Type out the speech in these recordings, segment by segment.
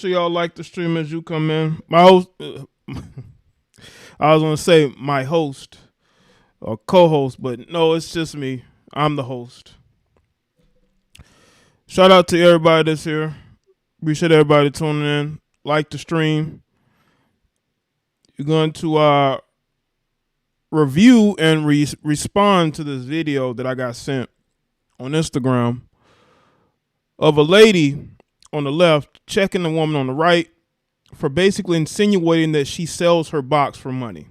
So y'all like the stream as you come in. My host, I was gonna say my host or co-host, but no, it's just me. I'm the host. Shout out to everybody that's here. Appreciate everybody tuning in. Like the stream. You're going to review and respond to this video that I got sent on Instagram of a lady on the left checking the woman on the right for basically insinuating that she sells her box for money.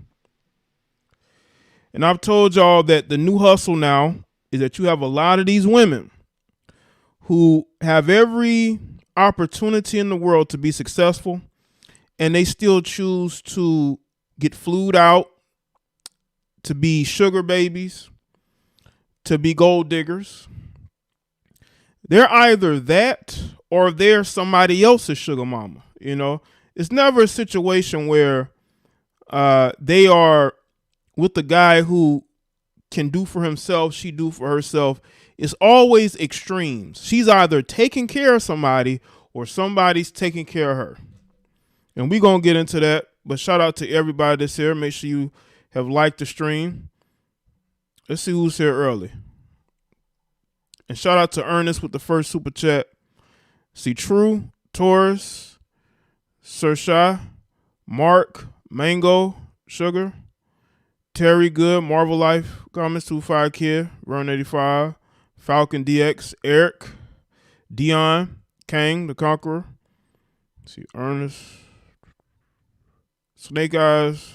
And I've told y'all that the new hustle now is that you have a lot of these women who have every opportunity in the world to be successful, and they still choose to get flued out, to be sugar babies, to be gold diggers. They're either that or they're somebody else's sugar mama. You know, it's never a situation where they are with the guy who can do for himself, she do for herself. It's always extremes. She's either taking care of somebody or somebody's taking care of her. And we're going to get into that. But shout out to everybody that's here. Make sure you have liked the stream. Let's see who's here early. And shout out to Ernest with the first super chat. See True, Taurus, Sir Shah, Mark, Mango, Sugar, Terry Good, Marvel Life, Comments 25 Kid, Run 85, Falcon DX, Eric, Dion, Kang, the Conqueror. Let's see Ernest, Snake Eyes,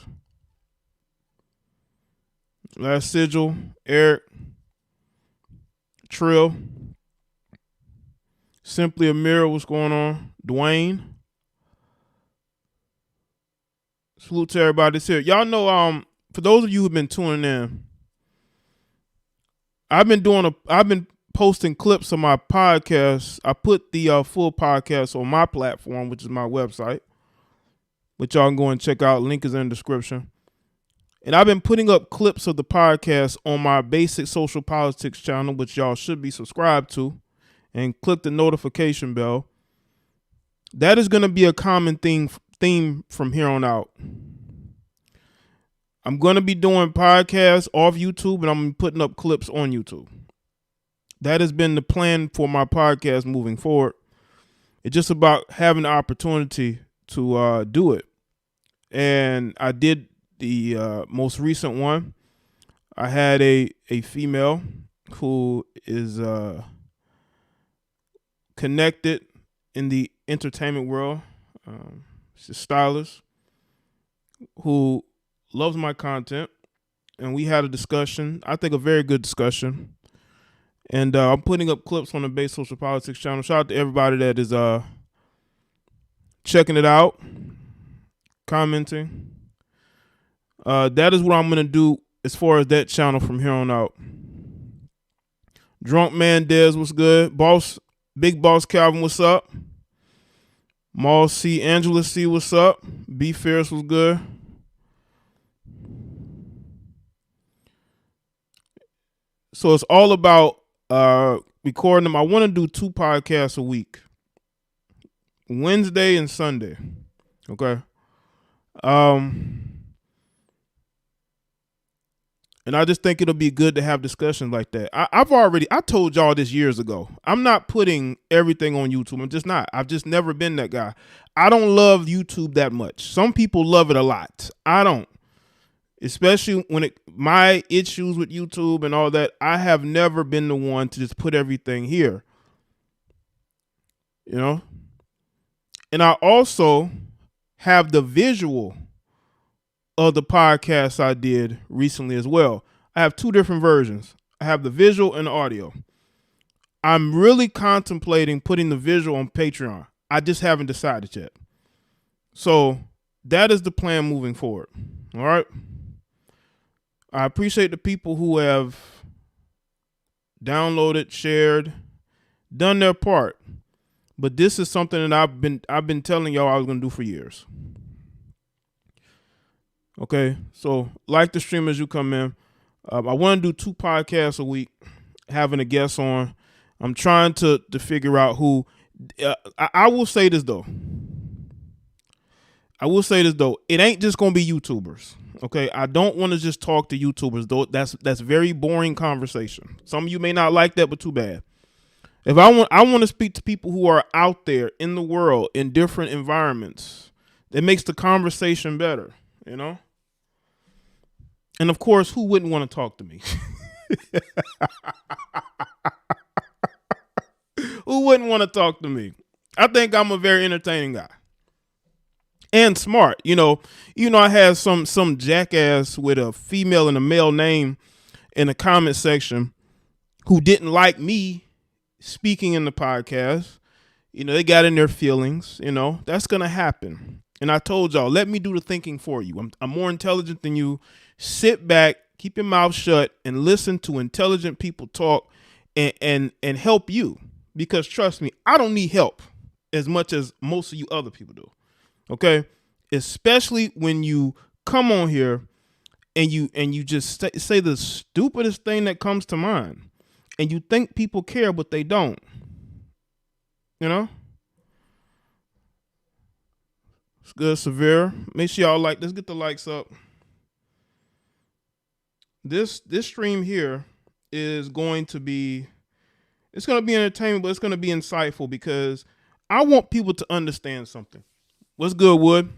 Last Sigil, Eric, Trill, Simply Amira, what's going on? Dwayne. Salute to everybody that's here. Y'all know, for those of you who've been tuning in, I've been posting clips of my podcast. I put the full podcast on my platform, which is my website, which y'all can go and check out. Link is in the description. And I've been putting up clips of the podcast on my Basic Social Politics channel, which y'all should be subscribed to, and click the notification bell. That is going to be a common theme from here on out. I'm going to be doing podcasts off YouTube, and I'm putting up clips on YouTube. That has been the plan for my podcast moving forward. It's just about having the opportunity to do it. And I did the most recent one. I had a female who is connected in the entertainment world. She's a stylist who loves my content, and we had a discussion. I think a very good discussion. And I'm putting up clips on the Base Social Politics channel. Shout out to everybody that is checking it out, commenting. That is what I'm going to do as far as that channel from here on out. Drunk Man Dez, what's good? Big Boss Calvin, what's up? Maul C, Angela C, what's up? B Fierce, was good? So it's all about recording them. I want to do 2 podcasts a week, Wednesday and Sunday. Okay. And I just think it'll be good to have discussions like that. I told y'all this years ago. I'm not putting everything on YouTube. I'm just not. I've just never been that guy. I don't love YouTube that much. Some people love it a lot. I don't. Especially when my issues with YouTube and all that, I have never been the one to just put everything here. You know? And I also have the visual of the podcast I did recently as well. I have 2 different versions. I have the visual and the audio. I'm really contemplating putting the visual on Patreon. I just haven't decided yet. So that is the plan moving forward. All right. I appreciate the people who have downloaded, shared, done their part. But this is something that I've been telling y'all I was going to do for years. Okay, so like the stream as you come in. I want to do 2 podcasts a week, having a guest on. I'm trying to figure out who. I will say this though. I will say this though, it ain't just gonna be YouTubers. Okay, I don't want to just talk to YouTubers though. That's very boring conversation. Some of you may not like that, but too bad. If I want to speak to people who are out there in the world in different environments. It makes the conversation better, you know? And of course, who wouldn't want to talk to me? Who wouldn't want to talk to me? I think I'm a very entertaining guy. And smart. I had some jackass with a female and a male name in the comment section who didn't like me speaking in the podcast. They got in their feelings. That's going to happen. And I told y'all, let me do the thinking for you. I'm more intelligent than you. Sit back, keep your mouth shut, and listen to intelligent people talk and help you. Because trust me, I don't need help as much as most of you other people do. Okay? Especially when you come on here and you just say the stupidest thing that comes to mind. And you think people care, but they don't. It's good, Severe. Make sure y'all like. Let's get the likes up. This stream here is going to be. It's going to be entertainment, but it's going to be insightful because I want people to understand something. What's good, Wood?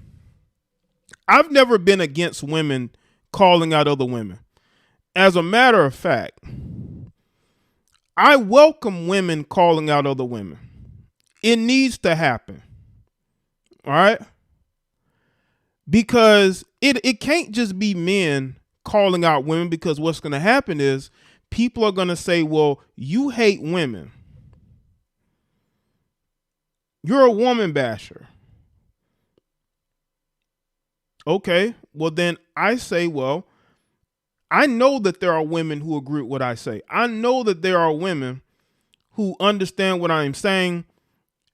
I've never been against women calling out other women. As a matter of fact, I welcome women calling out other women. It needs to happen. All right? Because it can't just be men calling out women, because what's going to happen is people are going to say, well, you hate women. You're a woman basher. Okay, well then I say, well, I know that there are women who agree with what I say. I know that there are women who understand what I'm saying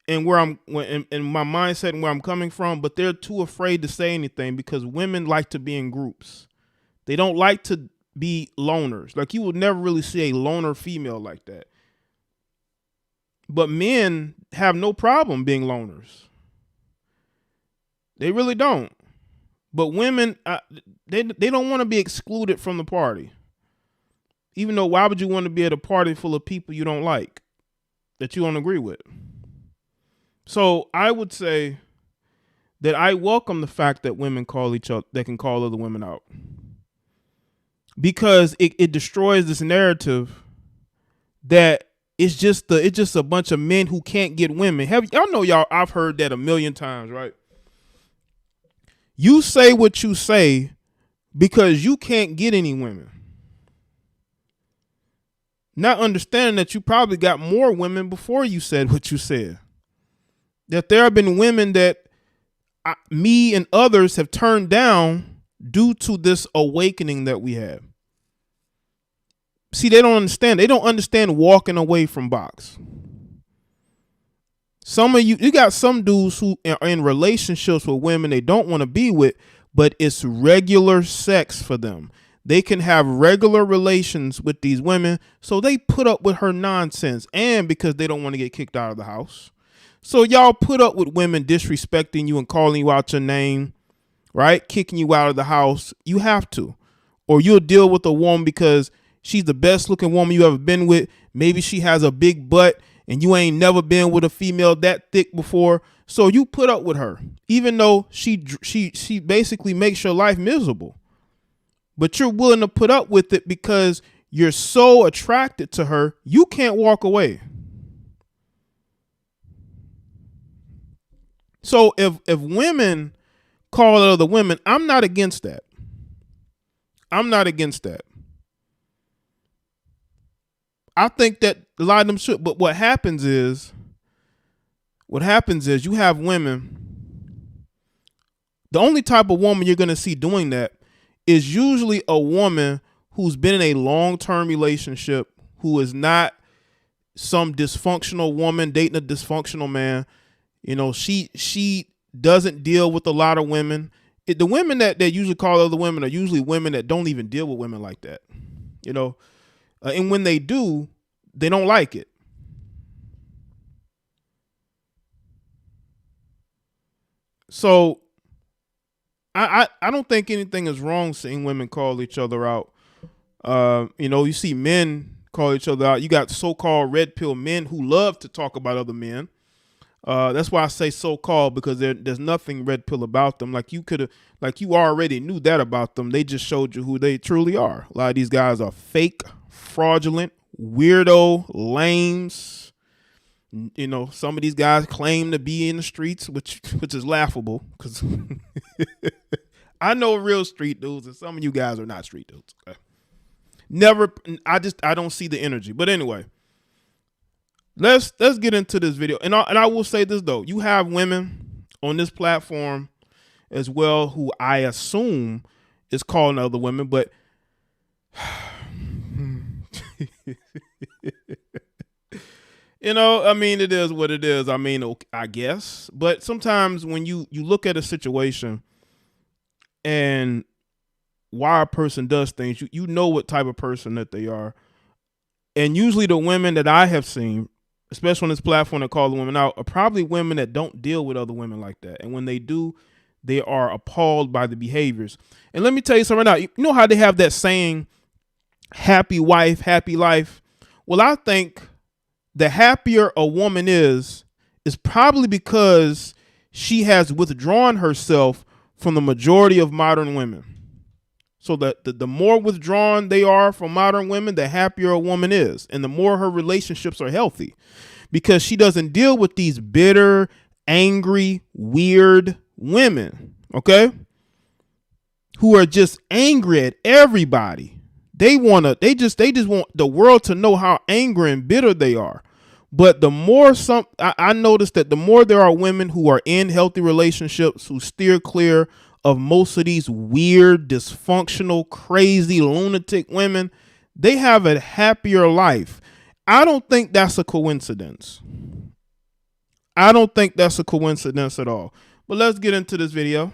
and where I'm in my mindset and where I'm coming from, but they're too afraid to say anything because women like to be in groups. They don't like to be loners. Like, you will never really see a loner female like that. But men have no problem being loners. They really don't. But women, they don't want to be excluded from the party. Even though, why would you want to be at a party full of people you don't like, that you don't agree with? So I would say that I welcome the fact that women call each other, they can call other women out. Because it destroys this narrative that it's just a bunch of men who can't get women. I've heard that a million times, right? You say what you say because you can't get any women. Not understanding that you probably got more women before you said what you said. That there have been women that me and others have turned down due to this awakening that we have. See, they don't understand. They don't understand walking away from box. Some of you got some dudes who are in relationships with women they don't want to be with, but it's regular sex for them. They can have regular relations with these women, so they put up with her nonsense, and because they don't want to get kicked out of the house. So y'all put up with women disrespecting you and calling you out your name, right? Kicking you out of the house. You have to. Or you'll deal with a woman because she's the best looking woman you ever been with. Maybe she has a big butt and you ain't never been with a female that thick before. So you put up with her, even though she basically makes your life miserable. But you're willing to put up with it because you're so attracted to her, you can't walk away. So if women call other women, I'm not against that. I'm not against that. I think that a lot of them should. But what happens is you have women. The only type of woman you're going to see doing that is usually a woman who's been in a long-term relationship, who is not some dysfunctional woman dating a dysfunctional man. She doesn't deal with a lot of women. The women that usually call other women are usually women that don't even deal with women like that. And when they do, they don't like it. So I don't think anything is wrong seeing women call each other out. You see men call each other out. You got so-called red pill men who love to talk about other men. That's why I say so-called, because there's nothing red pill about them. Like you already knew that about them. They just showed you who they truly are. A lot of these guys are fake, fraudulent, weirdo, lames. Some of these guys claim to be in the streets, which is laughable, because I know real street dudes, and some of you guys are not street dudes. Okay? I don't see the energy. But anyway, let's get into this video. And I will say this though, you have women on this platform as well who I assume is calling other women, but it is what it is. I guess. But sometimes when you look at a situation and why a person does things, you know what type of person that they are. And usually the women that I have seen, especially on this platform that call the women out, are probably women that don't deal with other women like that. And when they do, they are appalled by the behaviors. And let me tell you something right now. You know how they have that saying, happy wife, happy life? Well, I think the happier a woman is probably because she has withdrawn herself from the majority of modern women. So that the more withdrawn they are from modern women, the happier a woman is, and the more her relationships are healthy, because she doesn't deal with these bitter, angry, weird women, okay, who are just angry at everybody. They just want the world to know how angry and bitter they are. But the more I noticed that the more there are women who are in healthy relationships, who steer clear of most of these weird, dysfunctional, crazy, lunatic women, they have a happier life. I don't think that's a coincidence. I don't think that's a coincidence at all. But let's get into this video.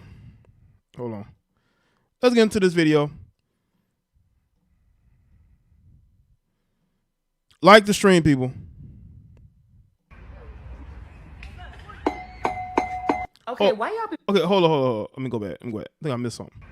Hold on. Let's get into this video. Like the stream, people. Okay, why y'all be... Okay, hold on. Let me go back. I think I missed something.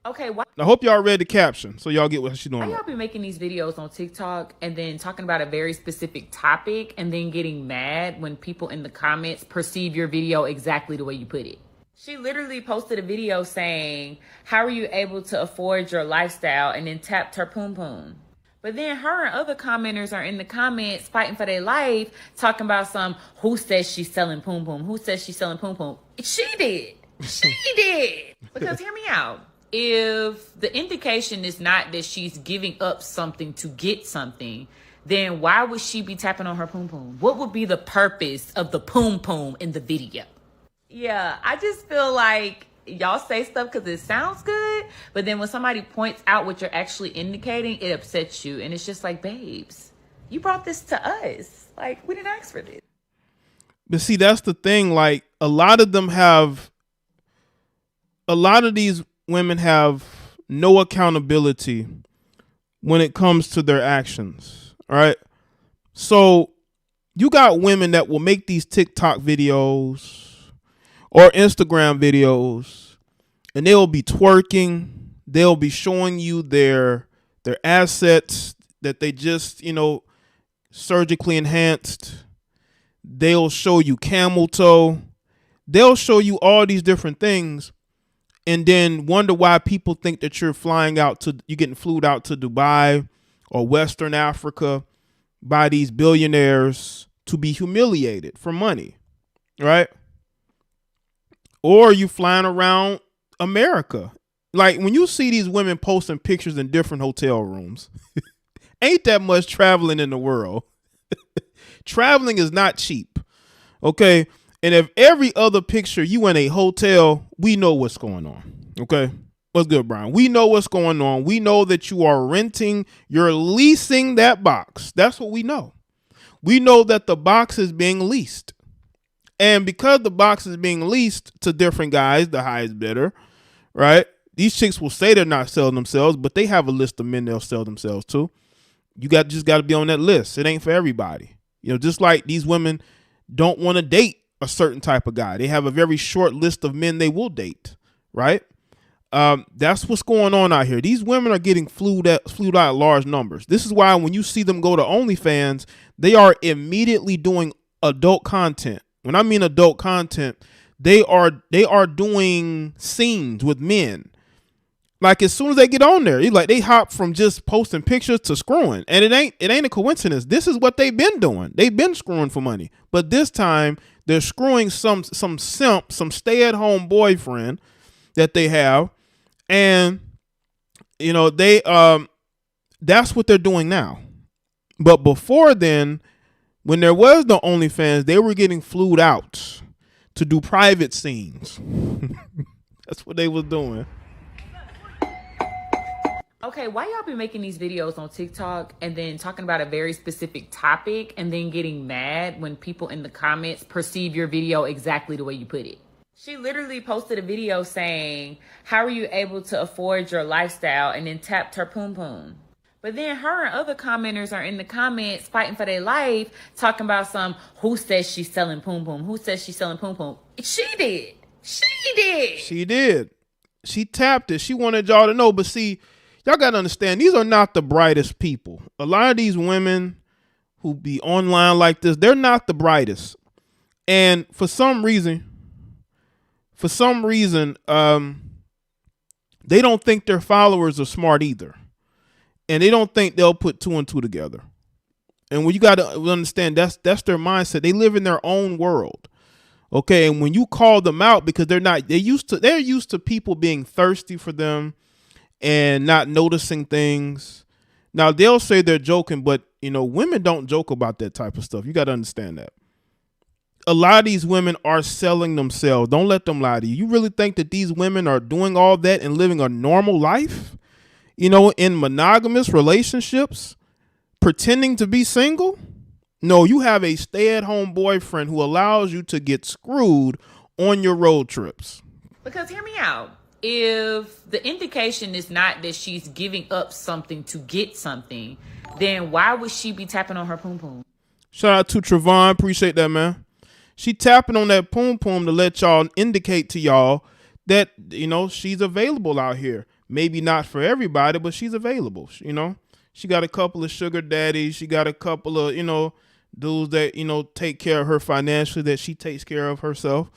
Okay, why... I hope y'all read the caption so y'all get what she's doing. Why y'all be making these videos on TikTok and then talking about a very specific topic and then getting mad when people in the comments perceive your video exactly the way you put it? She literally posted a video saying, how are you able to afford your lifestyle, and then tapped her poom poom. But then her and other commenters are in the comments fighting for their life, talking about who says she's selling poom poom? Who says she's selling poom poom? She did. She did. Because hear me out. If the indication is not that she's giving up something to get something, then why would she be tapping on her poom poom? What would be the purpose of the poom poom in the video? Yeah, I just feel like y'all say stuff because it sounds good, but then when somebody points out what you're actually indicating, it upsets you. And it's just like, babes, you brought this to us. Like, we didn't ask for this. But see, that's the thing. Like, a lot of these women have no accountability when it comes to their actions. All right. So you got women that will make these TikTok videos or Instagram videos, and they'll be twerking. They'll be showing you their assets that they just, surgically enhanced. They'll show you camel toe. They'll show you all these different things, and then wonder why people think that you're getting flued out to Dubai or Western Africa by these billionaires to be humiliated for money, right? Or you flying around America. Like, when you see these women posting pictures in different hotel rooms, ain't that much traveling in the world. Traveling is not cheap. Okay. And if every other picture you in a hotel, we know what's going on. Okay. What's good, Brian? We know what's going on. We know that you are you're leasing that box. That's what we know. We know that the box is being leased. And because the box is being leased to different guys, the highest bidder, right? These chicks will say they're not selling themselves, but they have a list of men they'll sell themselves to. You just got to be on that list. It ain't for everybody. Just like these women don't want to date a certain type of guy. They have a very short list of men they will date, right? That's what's going on out here. These women are getting flued out in large numbers. This is why when you see them go to OnlyFans, they are immediately doing adult content. When I mean adult content, they are doing scenes with men. Like as soon as they get on there, they hop from just posting pictures to screwing, and it ain't a coincidence. This is what they've been doing. They've been screwing for money, but this time they're screwing some simp, some stay-at-home boyfriend that they have, and they that's what they're doing now. But before then, when there was no OnlyFans, they were getting flued out to do private scenes. That's what they was doing. Okay, why y'all be making these videos on TikTok and then talking about a very specific topic and then getting mad when people in the comments perceive your video exactly the way you put it? She literally posted a video saying, how are you able to afford your lifestyle? And then tapped her poom poom. But then her and other commenters are in the comments fighting for their life, talking about who says she's selling poom poom? Who says she's selling poom poom? She did. She did. She tapped it. She wanted y'all to know. But see, y'all got to understand, these are not the brightest people. A lot of these women who be online like this, they're not the brightest. And for some reason, they don't think their followers are smart either. And they don't think they'll put two and two together. And when you got to understand, that's their mindset. They live in their own world. Okay. And when you call them out, because they're used to people being thirsty for them and not noticing things. Now they'll say they're joking, but women don't joke about that type of stuff. You got to understand that. A lot of these women are selling themselves. Don't let them lie to you. You really think that these women are doing all that and living a normal life, in monogamous relationships, pretending to be single? No, you have a stay-at-home boyfriend who allows you to get screwed on your road trips. Because hear me out. If the indication is not that she's giving up something to get something, then why would she be tapping on her poom poom? Shout out to Trevon. Appreciate that, man. She tapping on that poom poom to let y'all indicate to y'all that, she's available out here. Maybe not for everybody, but she's available. She got a couple of sugar daddies. She got a couple of, dudes that, take care of her financially, that she takes care of herself.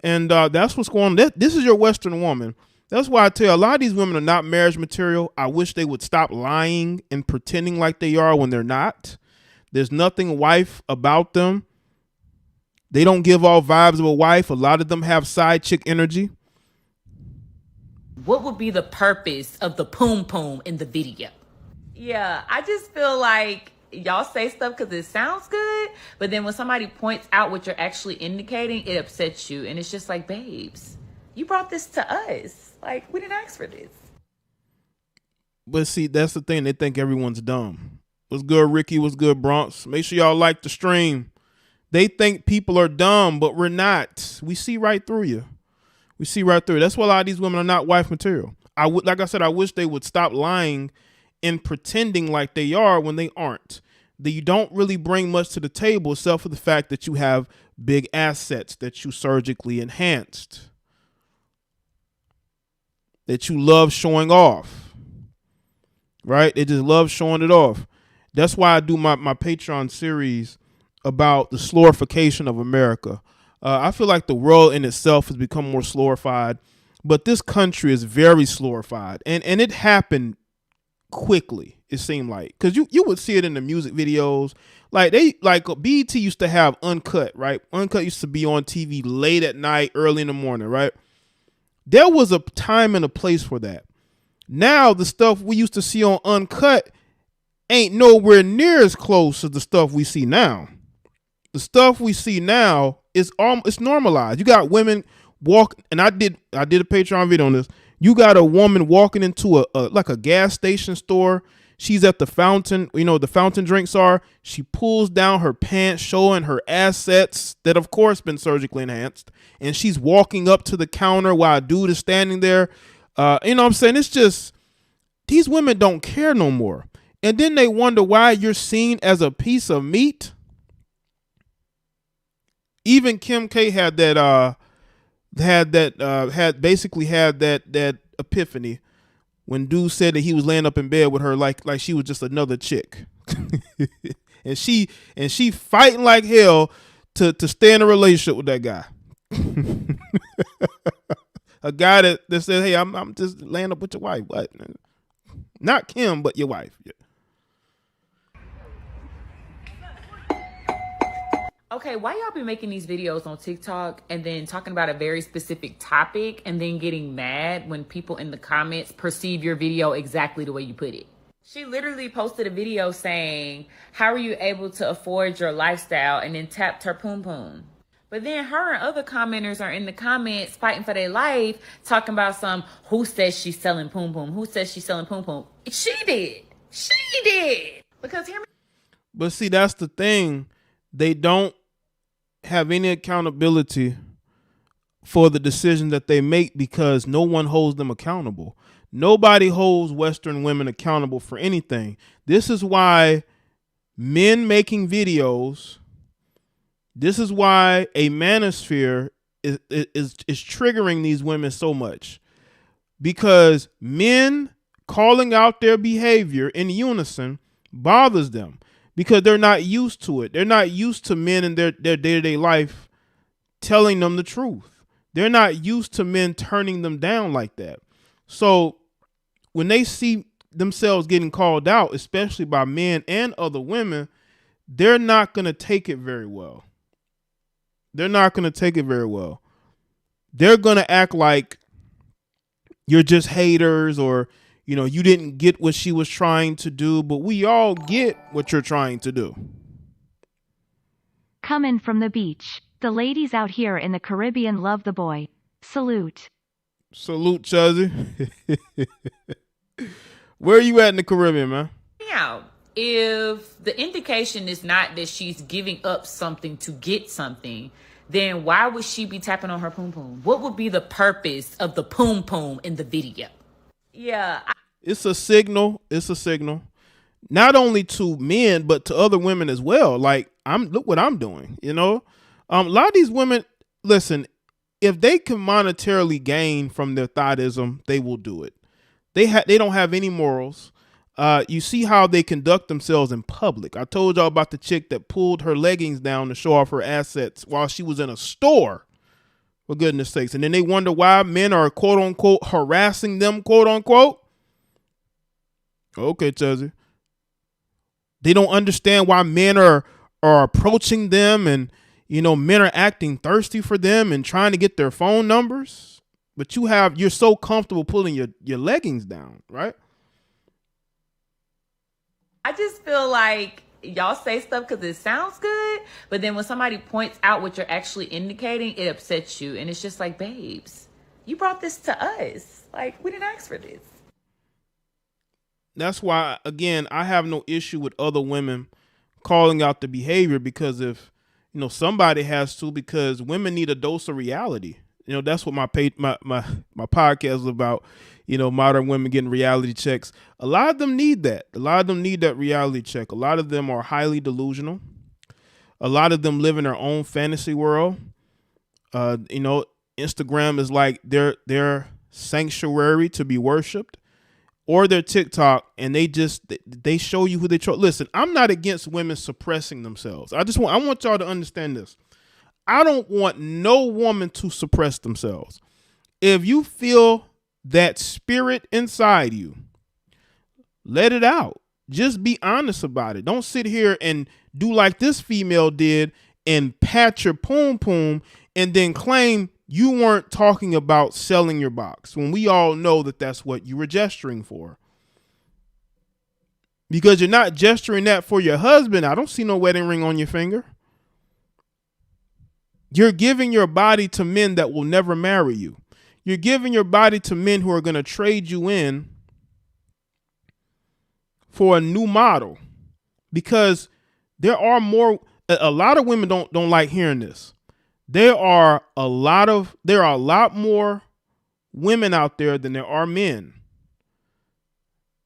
And that's what's going on. This is your Western woman. That's why I tell you, a lot of these women are not marriage material. I wish they would stop lying and pretending like they are when they're not. There's nothing wife about them. They don't give off vibes of a wife. A lot of them have side chick energy. What would be the purpose of the poom poom in the video? Yeah, I just feel like y'all say stuff because it sounds good, but then when somebody points out what you're actually indicating, it upsets you. And it's just like, babes, you brought this to us. Like, we didn't ask for this. But see, that's the thing. They think everyone's dumb. What's good, Ricky? What's good, Bronx? Make sure y'all like the stream. They think people are dumb, but we're not. We see right through you. We see right through. That's why a lot of these women are not wife material. Like I said, I wish they would stop lying and pretending like they are when they aren't. That you don't really bring much to the table except for the fact that you have big assets that you surgically enhanced. That you love showing off. Right? They just love showing it off. That's why I do my Patreon series about the slorification of America. I feel like the world in itself has become more slorified, but this country is very slorified. And it happened quickly, it seemed like. Because you would see it in the music videos. Like BET used to have Uncut, right? Uncut used to be on TV late at night, early in the morning, right? There was a time and a place for that. Now the stuff we used to see on Uncut ain't nowhere near as close as the stuff we see now. The stuff we see now is it's normalized. You got women walk, and I did a Patreon video on this. You got a woman walking into a gas station store. She's at the fountain, the fountain drinks are. She pulls down her pants, showing her assets that, of course, been surgically enhanced. And she's walking up to the counter while a dude is standing there. You know what I'm saying? It's just, these women don't care no more. And then they wonder why you're seen as a piece of meat. even Kim K had that that epiphany when dude said that he was laying up in bed with her like she was just another chick. and she fighting like hell to stay in a relationship with that guy. A guy that said, "Hey, I'm just laying up with your wife." What? Not Kim, but your wife. Yeah. Okay, why y'all be making these videos on TikTok and then talking about a very specific topic and then getting mad when people in the comments perceive your video exactly the way you put it? She literally posted a video saying, "How are you able to afford your lifestyle?" and then tapped her poom poom. But then her and other commenters are in the comments fighting for their life, talking about who says she's selling poom poom? Who says she's selling poom poom? She did. She did. Because hear me. But see, that's the thing. They don't have any accountability for the decision that they make because no one holds them accountable. Nobody holds Western women accountable for anything. This is why men making videos, this is why a manosphere is triggering these women so much. Because men calling out their behavior in unison bothers them. Because they're not used to it. They're not used to men in their day-to-day life telling them the truth. They're not used to men turning them down like that. So when they see themselves getting called out, especially by men and other women, they're not going to take it very well. They're not going to take it very well. They're going to act like you're just haters or you didn't get what she was trying to do, but we all get what you're trying to do. Coming from the beach. The ladies out here in the Caribbean love the boy. Salute. Salute, Chuzzy. Where are you at in the Caribbean, man? Yeah. If the indication is not that she's giving up something to get something, then why would she be tapping on her poom poom? What would be the purpose of the poom poom in the video? Yeah. It's a signal. It's a signal. Not only to men, but to other women as well. Like, look what I'm doing, A lot of these women, listen, if they can monetarily gain from their thoughdism, they will do it. They don't have any morals. You see how they conduct themselves in public. I told y'all about the chick that pulled her leggings down to show off her assets while she was in a store. For goodness sakes. And then they wonder why men are, quote unquote, harassing them, quote unquote. Okay, Chuzzy. They don't understand why men are approaching them and, men are acting thirsty for them and trying to get their phone numbers. But you're so comfortable pulling your leggings down, right? I just feel like y'all say stuff because it sounds good, but then when somebody points out what you're actually indicating, it upsets you. And it's just like, babes, you brought this to us. Like, we didn't ask for this. That's why, again, I have no issue with other women calling out the behavior because if, somebody has to, because women need a dose of reality. That's what my podcast is about, modern women getting reality checks. A lot of them need that. A lot of them need that reality check. A lot of them are highly delusional. A lot of them live in their own fantasy world. Instagram is like their sanctuary to be worshipped. Or their TikTok, and they show you who they trust. Listen, I'm not against women suppressing themselves. I want y'all to understand this. I don't want no woman to suppress themselves. If you feel that spirit inside you, let it out. Just be honest about it. Don't sit here and do like this female did and pat your poom poom and then claim you weren't talking about selling your box when we all know that that's what you were gesturing for. Because you're not gesturing that for your husband. I don't see no wedding ring on your finger. You're giving your body to men that will never marry you. You're giving your body to men who are going to trade you in for a new model. Because there are a lot of women don't like hearing this. There are a lot more women out there than there are men.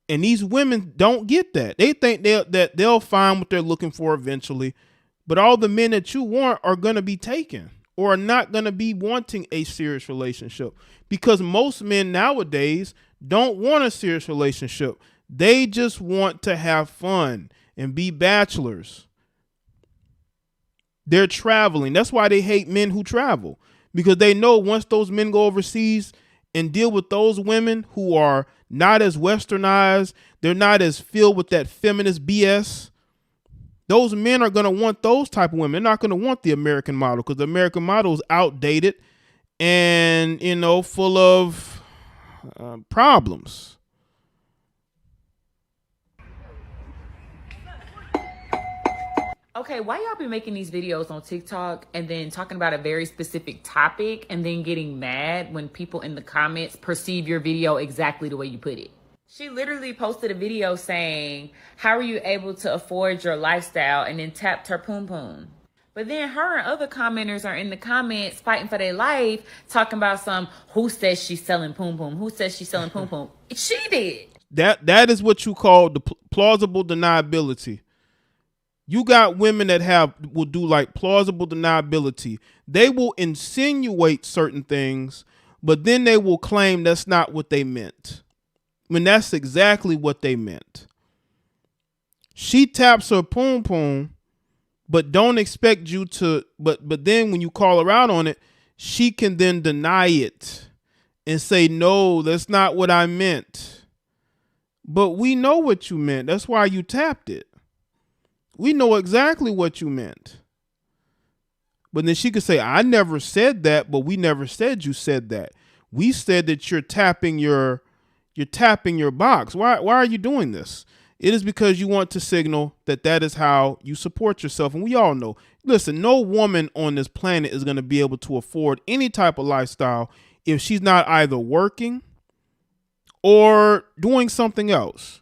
And these women don't get that. They think that they'll find what they're looking for eventually. But all the men that you want are going to be taken or are not going to be wanting a serious relationship, because most men nowadays don't want a serious relationship. They just want to have fun and be bachelors. They're traveling. That's why they hate men who travel, because they know once those men go overseas and deal with those women who are not as westernized, they're not as filled with that feminist BS. Those men are going to want those type of women. They're not going to want the American model, because the American model is outdated and, full of problems. Okay, why y'all be making these videos on TikTok and then talking about a very specific topic and then getting mad when people in the comments perceive your video exactly the way you put it? She literally posted a video saying, how are you able to afford your lifestyle? And then tapped her poom poom. But then her and other commenters are in the comments fighting for their life, talking about who says she's selling poom poom? Who says she's selling poom poom? She did. That is what you call the plausible deniability. You got women that will do like plausible deniability. They will insinuate certain things, but then they will claim that's not what they meant, when that's exactly what they meant. She taps her poom poom, but don't expect you to, but then when you call her out on it, she can then deny it and say, no, that's not what I meant. But we know what you meant. That's why you tapped it. We know exactly what you meant. But then she could say, I never said that, but we never said you said that. We said that you're tapping your box. Why are you doing this? It is because you want to signal that is how you support yourself. And we all know, listen, no woman on this planet is going to be able to afford any type of lifestyle if she's not either working or doing something else.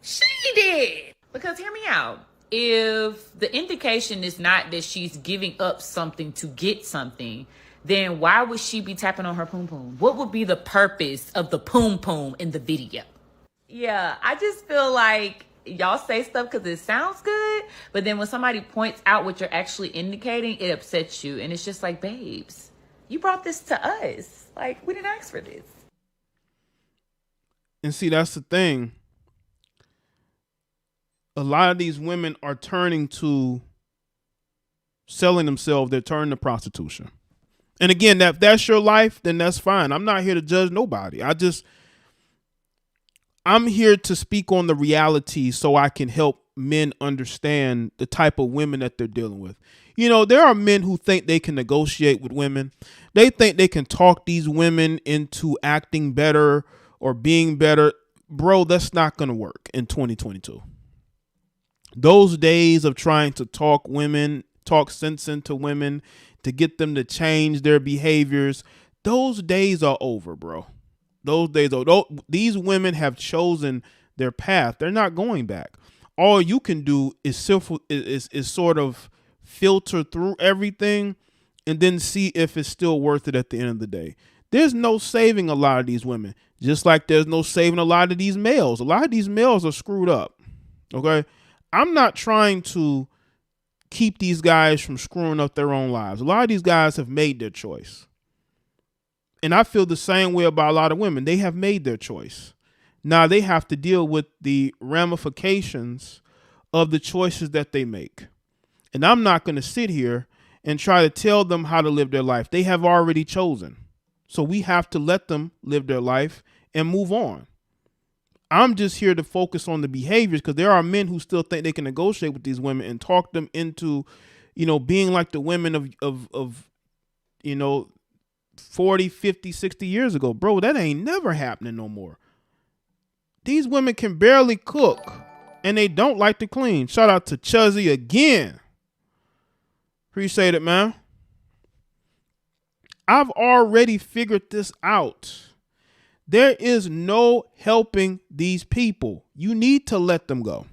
She did. Because hear me out. If the indication is not that she's giving up something to get something, then why would she be tapping on her poom poom? What would be the purpose of the poom poom in the video? Yeah, I just feel like y'all say stuff because it sounds good, but then when somebody points out what you're actually indicating, it upsets you. And it's just like, babes, you brought this to us. Like, we didn't ask for this. And see, that's the thing. A lot of these women are turning to selling themselves. They're turning to prostitution. And again, if that's your life, then that's fine. I'm not here to judge nobody. I'm here to speak on the reality so I can help men understand the type of women that they're dealing with. There are men who think they can negotiate with women. They think they can talk these women into acting better or being better. Bro, that's not going to work in 2022. Those days of trying to talk sense into women to get them to change their behaviors, those days are over, bro. Those days are over. These women have chosen their path. They're not going back. All you can do is sort of filter through everything and then see if it's still worth it at the end of the day. There's no saving a lot of these women, just like there's no saving a lot of these males. A lot of these males are screwed up. Okay? I'm not trying to keep these guys from screwing up their own lives. A lot of these guys have made their choice. And I feel the same way about a lot of women. They have made their choice. Now they have to deal with the ramifications of the choices that they make. And I'm not going to sit here and try to tell them how to live their life. They have already chosen. So we have to let them live their life and move on. I'm just here to focus on the behaviors, because there are men who still think they can negotiate with these women and talk them into, being like the women of 40, 50, 60 years ago. Bro, that ain't never happening no more. These women can barely cook and they don't like to clean. Shout out to Chuzzy again. Appreciate it, man. I've already figured this out. There is no helping these people. You need to let them go.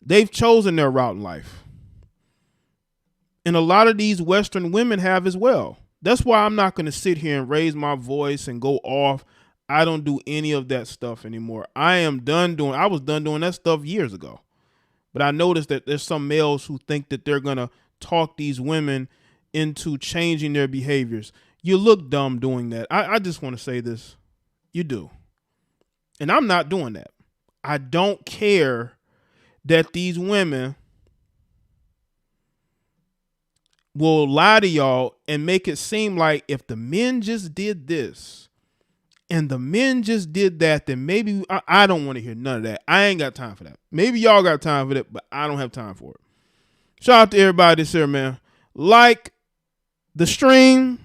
They've chosen their route in life. And a lot of these Western women have as well. That's why I'm not going to sit here and raise my voice and go off. I don't do any of that stuff anymore. I was done doing that stuff years ago. But I noticed that there's some males who think that they're going to talk these women into changing their behaviors. You look dumb doing that. I just want to say this. You do. And I'm not doing that. I don't care that these women will lie to y'all and make it seem like if the men just did this and the men just did that, then maybe I don't want to hear none of that. I ain't got time for that. Maybe y'all got time for that, but I don't have time for it. Shout out to everybody this here, man. Like the stream.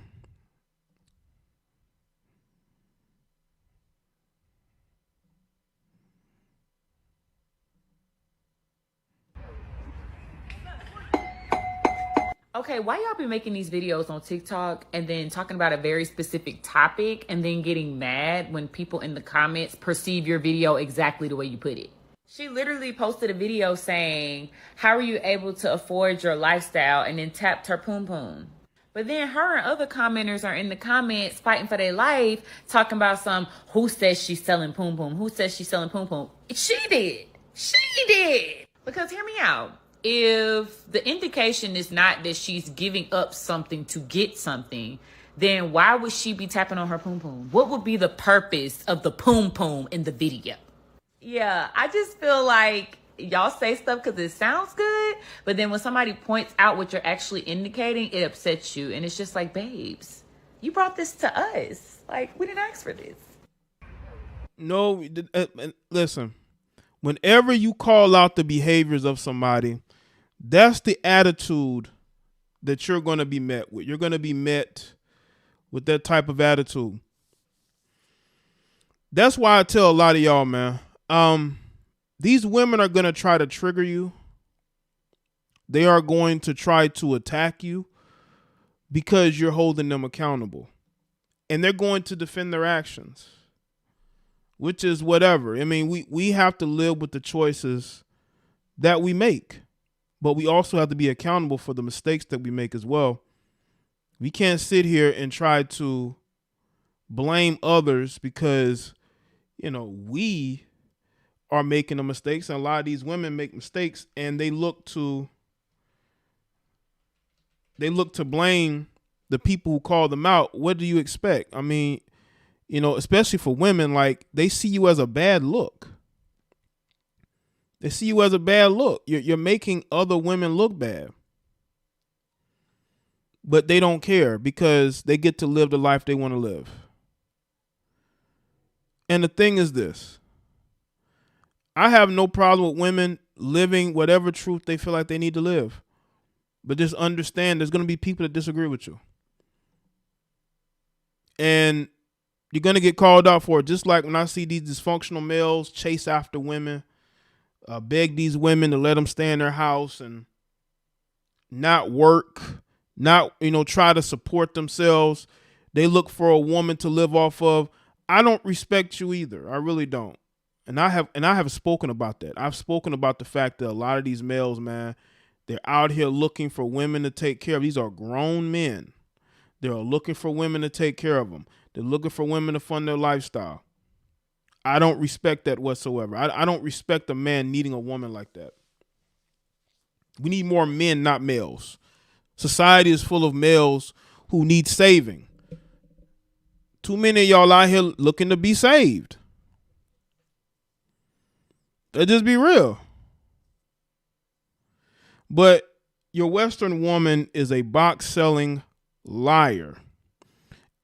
Okay, why y'all be making these videos on TikTok and then talking about a very specific topic and then getting mad when people in the comments perceive your video exactly the way you put it? She literally posted a video saying, how are you able to afford your lifestyle, and then tapped her poom poom. But then her and other commenters are in the comments fighting for their life, talking about who says she's selling poom poom? Who says she's selling poom poom? She did. She did. Because hear me out. If the indication is not that she's giving up something to get something, then why would she be tapping on her poom poom? What would be the purpose of the poom poom in the video? Yeah, I just feel like y'all say stuff because it sounds good, but then when somebody points out what you're actually indicating, it upsets you. And it's just like, babes, you brought this to us. Like, we didn't ask for this. No, listen, whenever you call out the behaviors of somebody, that's the attitude that you're going to be met with. You're going to be met with that type of attitude. That's why I tell a lot of y'all, man, these women are going to try to trigger you. They are going to try to attack you because you're holding them accountable. And they're going to defend their actions, which is whatever. I mean, we have to live with the choices that we make. But we also have to be accountable for the mistakes that we make as well. We can't sit here and try to blame others because, we are making the mistakes. And a lot of these women make mistakes and they look to blame the people who call them out. What do you expect? I mean, especially for women, like they see you as a bad look. They see you as a bad look. You're making other women look bad. But they don't care because they get to live the life they want to live. And the thing is this. I have no problem with women living whatever truth they feel like they need to live. But just understand there's going to be people that disagree with you. And you're going to get called out for it. Just like when I see these dysfunctional males chase after women. Beg these women to let them stay in their house and not work, not, try to support themselves. They look for a woman to live off of. I don't respect you either. I really don't. And I have spoken about that. I've spoken about the fact that a lot of these males, man, they're out here looking for women to take care of. These are grown men. They're looking for women to take care of them. They're looking for women to fund their lifestyle. I don't respect that whatsoever. I don't respect a man needing a woman like that. We need more men, not males. Society is full of males who need saving. Too many of y'all out here looking to be saved. Let's just be real. But your Western woman is a box-selling liar.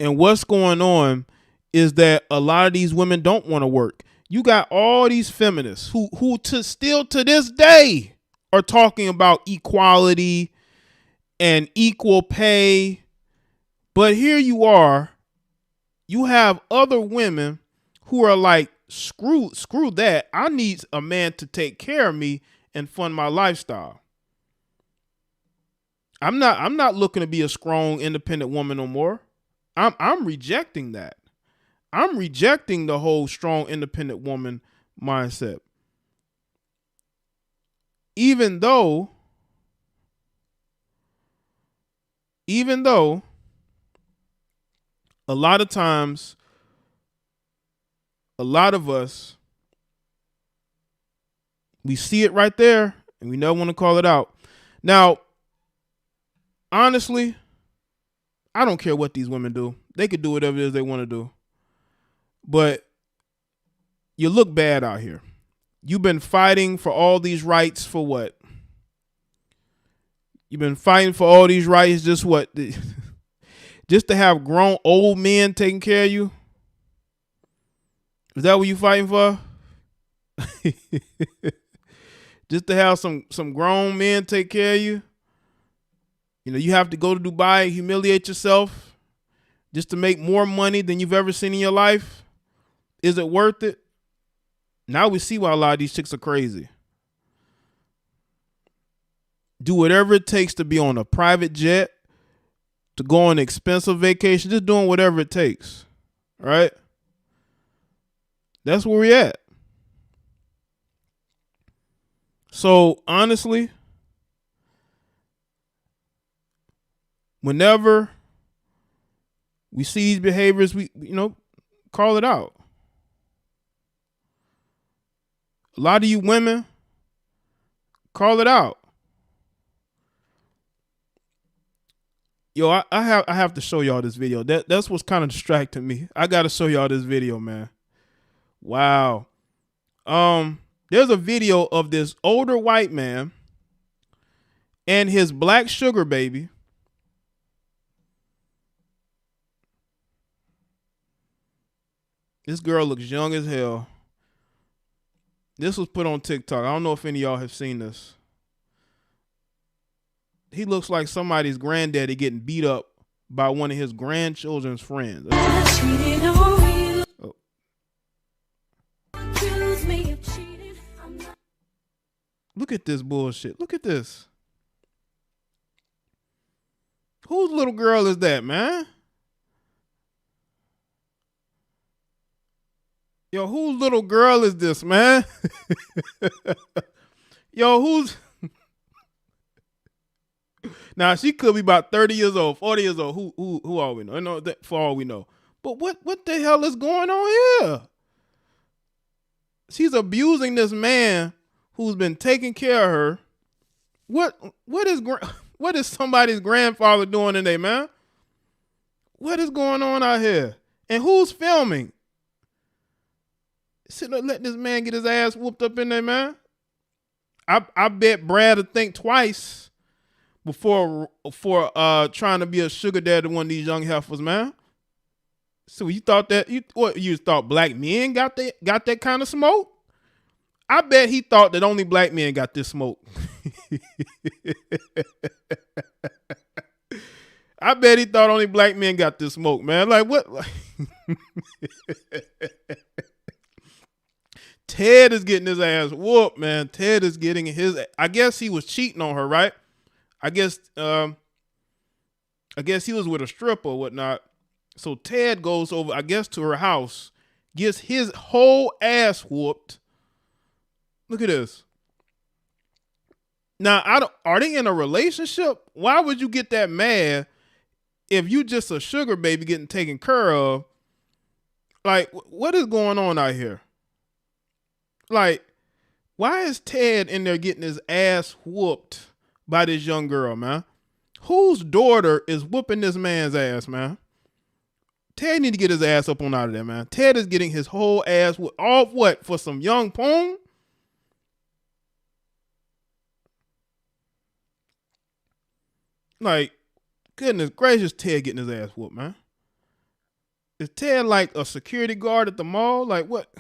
And what's going on is that a lot of these women don't want to work. You got all these feminists who still to this day are talking about equality and equal pay. But here you are, you have other women who are like, screw that. I need a man to take care of me and fund my lifestyle. I'm not looking to be a strong, independent woman no more. I'm rejecting that. I'm rejecting the whole strong, independent woman mindset. Even though a lot of times, a lot of us, we see it right there And we never want to call it out. Now, honestly, I don't care what these women do. They could do whatever it is they want to do. But you look bad out here. You've been fighting for all these rights for what? You've been fighting for all these rights just what? Just to have grown old men taking care of you? Is that what you fighting for? Just to have some grown men take care of you? You know, you have to go to Dubai and humiliate yourself just to make more money than you've ever seen in your life? Is it worth it? Now we see why a lot of these chicks are crazy. Do whatever it takes to be on a private jet, to go on an expensive vacation, just doing whatever it takes. Right? That's where we at. So honestly, whenever we see these behaviors, we call it out. A lot of you women, call it out. Yo, I have to show y'all this video. That's what's kind of distracting me. I gotta show y'all this video, man. Wow. There's a video of this older white man and his black sugar baby. This girl looks young as hell. This was put on TikTok. I don't know if any of y'all have seen this. He looks like somebody's granddaddy getting beat up by one of his grandchildren's friends. Oh. Look at this bullshit. Look at this. Whose little girl is that, man? Yo, whose little girl is this, man? Yo, who's... Now, she could be about 30 years old, 40 years old. Who all we know? I know that for all we know. But what the hell is going on here? She's abusing this man who's been taking care of her. What is somebody's grandfather doing today, man? What is going on out here? And who's filming? Sitting there letting this man get his ass whooped up in there, man. I bet Brad would think twice before trying to be a sugar daddy to one of these young heifers, man. So you thought that you thought black men got that kind of smoke? I bet he thought that only black men got this smoke. I bet he thought only black men got this smoke, man. Like what? Ted is getting his ass whooped, man. Ted is getting his. I guess he was cheating on her, right? I guess he was with a stripper or whatnot. So Ted goes over, I guess, to her house, gets his whole ass whooped. Look at this. Now, are they in a relationship? Why would you get that mad if you just a sugar baby getting taken care of? Like, what is going on out here? Like, why is Ted in there getting his ass whooped by this young girl, man? Whose daughter is whooping this man's ass, man? Ted need to get his ass up on out of there, man. Ted is getting his whole ass whooped. Off what? For some young poem? Like, goodness gracious, Ted getting his ass whooped, man. Is Ted like a security guard at the mall? Like, what?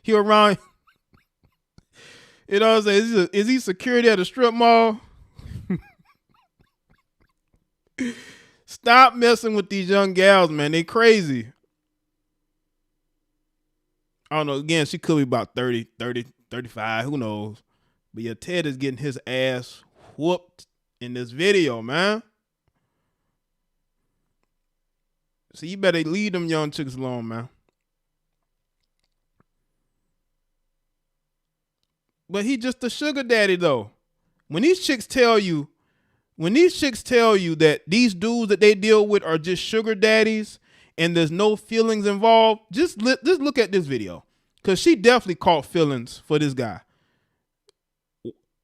He around, you know what I'm saying? Is he security at a strip mall? Stop messing with these young gals, man. They crazy. I don't know. Again, she could be about 30, 35. Who knows? But yeah, Ted is getting his ass whooped in this video, man. So you better leave them young chicks alone, man. But he just a sugar daddy, though. When these chicks tell you that these dudes that they deal with are just sugar daddies and there's no feelings involved, just look at this video. Because she definitely caught feelings for this guy.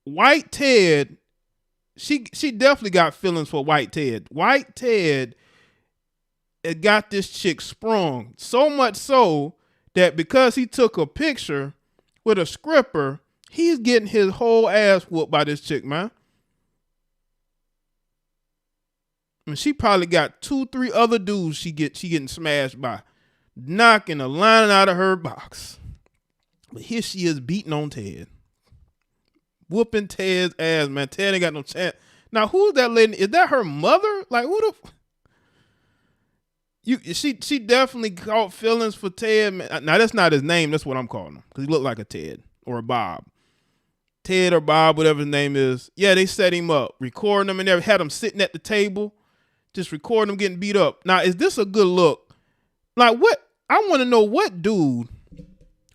White Ted, she definitely got feelings for White Ted. White Ted had got this chick sprung, so much so that because he took a picture with a scripper, he's getting his whole ass whooped by this chick, man. And she probably got 2-3 other dudes she getting smashed by, knocking the line out of her box. But here she is beating on Ted, whooping Ted's ass, man. Ted ain't got no chance. Now, who's that lady? Is that her mother? Like, who the? She definitely caught feelings for Ted. Man. Now, that's not his name. That's what I'm calling him because he looked like a Ted or a Bob. Ted or Bob, whatever his name is. Yeah, they set him up, recording him, and they had him sitting at the table, just recording him getting beat up. Now, is this a good look? Like, what? I want to know what dude,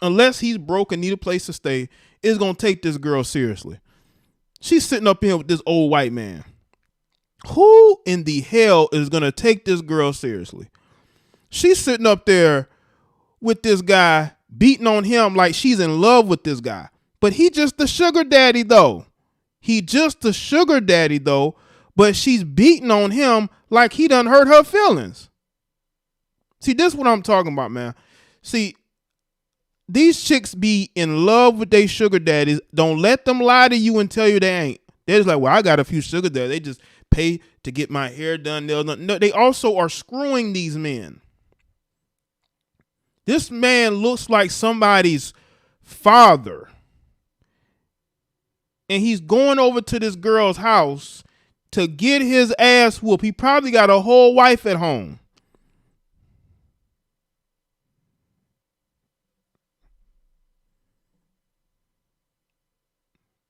unless he's broke and need a place to stay, is going to take this girl seriously. She's sitting up here with this old white man. Who in the hell is going to take this girl seriously? She's sitting up there with this guy, beating on him like she's in love with this guy. But he just the sugar daddy, though. But she's beating on him like he done hurt her feelings. See, this is what I'm talking about, man. See, these chicks be in love with their sugar daddies. Don't let them lie to you and tell you they ain't. They're just like, well, I got a few sugar daddies. They just pay to get my hair done. No, they also are screwing these men. This man looks like somebody's father. And he's going over to this girl's house to get his ass whooped. He probably got a whole wife at home.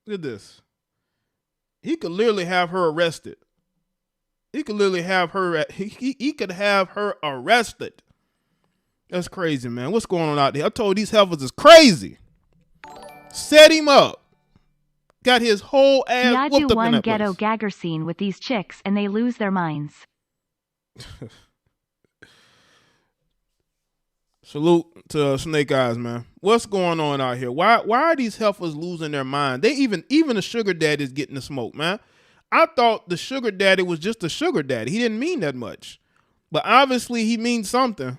Look at this. He could literally have her arrested. He could have her arrested. That's crazy, man. What's going on out there? I told these heifers is crazy. Set him up. Got his whole ass Yeah, whooped do up in one that ghetto place. gagger scene with these chicks and they lose their minds. Salute to Snake Eyes, man. What's going on out here? Why are these heifers losing their mind? They even the sugar daddy is getting the smoke, man. I thought the sugar daddy was just a sugar daddy. He didn't mean that much. But obviously he means something.